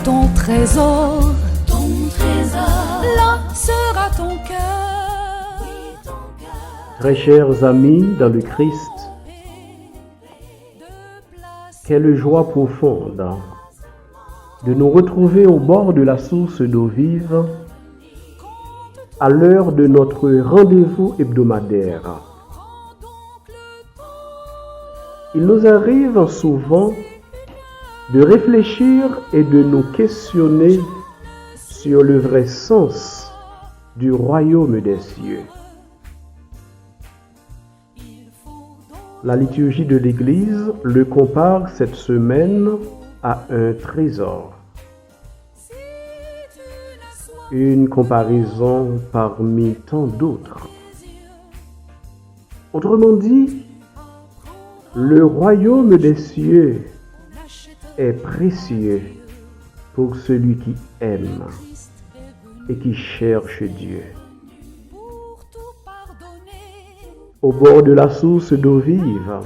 ton trésor, là sera ton cœur. Très chers amis dans le Christ, quelle joie profonde de nous retrouver au bord de la source d'eau vive à l'heure de notre rendez-vous hebdomadaire. Il nous arrive souvent de réfléchir et de nous questionner sur le vrai sens du royaume des cieux. La liturgie de l'Église le compare cette semaine à un trésor. Une comparaison parmi tant d'autres. Autrement dit, le royaume des cieux est précieux pour celui qui aime et qui cherche Dieu. Au bord de la source d'eau vive,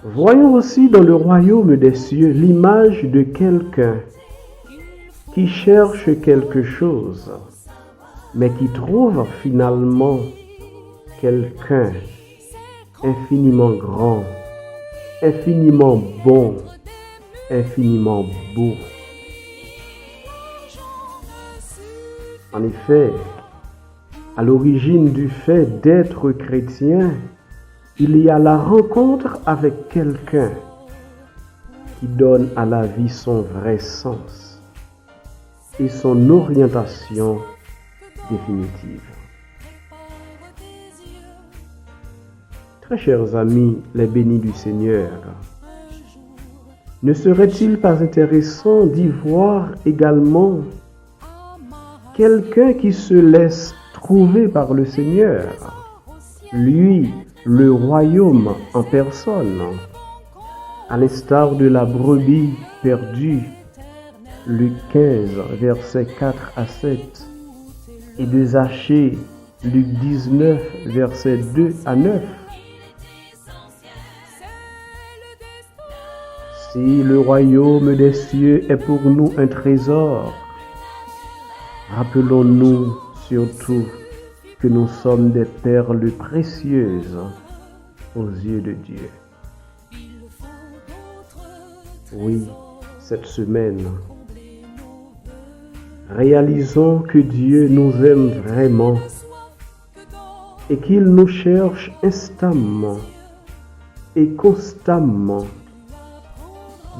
voyons aussi dans le royaume des cieux l'image de quelqu'un qui cherche quelque chose, mais qui trouve finalement quelqu'un infiniment grand, infiniment bon, infiniment beau. En effet, à l'origine du fait d'être chrétien, il y a la rencontre avec quelqu'un qui donne à la vie son vrai sens et son orientation définitive. Très chers amis, les bénis du Seigneur, ne serait-il pas intéressant d'y voir également quelqu'un qui se laisse trouver par le Seigneur, lui, le royaume en personne, à l'instar de la brebis perdue, Luc 15, versets 4 à 7, et de Zachée, Luc 19, versets 2 à 9. Si le royaume des cieux est pour nous un trésor, rappelons-nous surtout que nous sommes des perles précieuses aux yeux de Dieu. Oui, cette semaine, réalisons que Dieu nous aime vraiment et qu'il nous cherche instamment et constamment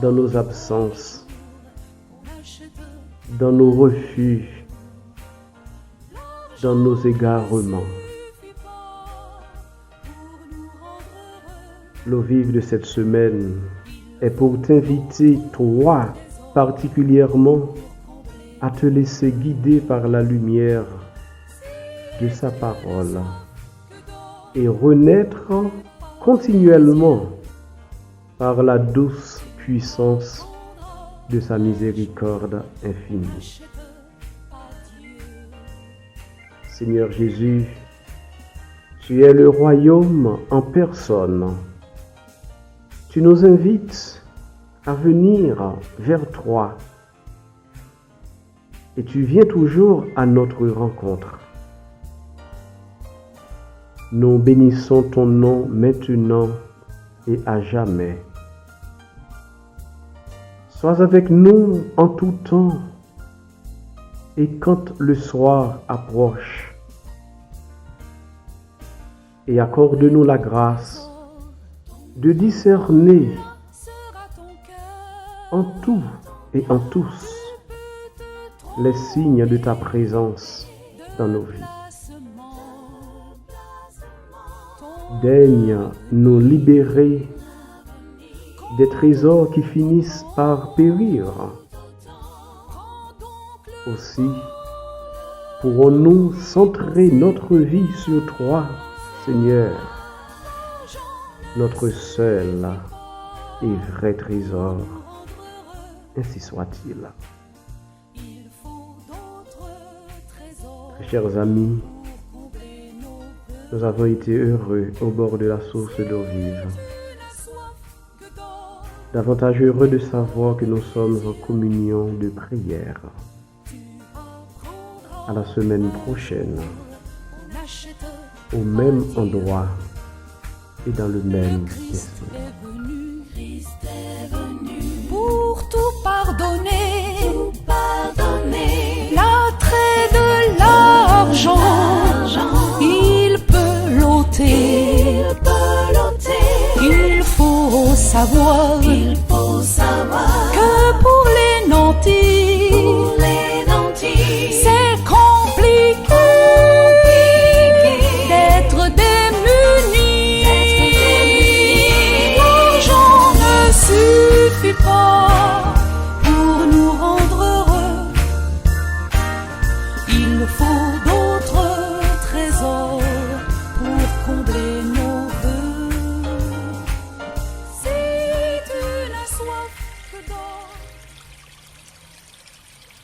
dans nos absences, dans nos refus, dans nos égarements. L'eau vive de cette semaine est pour t'inviter, toi particulièrement, à te laisser guider par la lumière de sa parole et renaître continuellement par la douce puissance de sa miséricorde infinie. Seigneur Jésus, tu es le royaume en personne. Tu nous invites à venir vers toi et tu viens toujours à notre rencontre. Nous bénissons ton nom maintenant et à jamais. Sois avec nous en tout temps et quand le soir approche. Et accorde-nous la grâce de discerner en tout et en tous les signes de ta présence dans nos vies. Daigne nous libérer des trésors qui finissent par périr. Aussi, pourrons-nous centrer notre vie sur toi, Seigneur, notre seul et vrai trésor. Ainsi soit-il. Très chers amis, nous avons été heureux au bord de la source d'eau vive. davantage heureux de savoir que nous sommes en communion de prière. À la semaine prochaine, au même endroit et dans le même esprit. Pour tout pardonner, l'attrait de l'argent, il peut l'ôter. Il faut savoir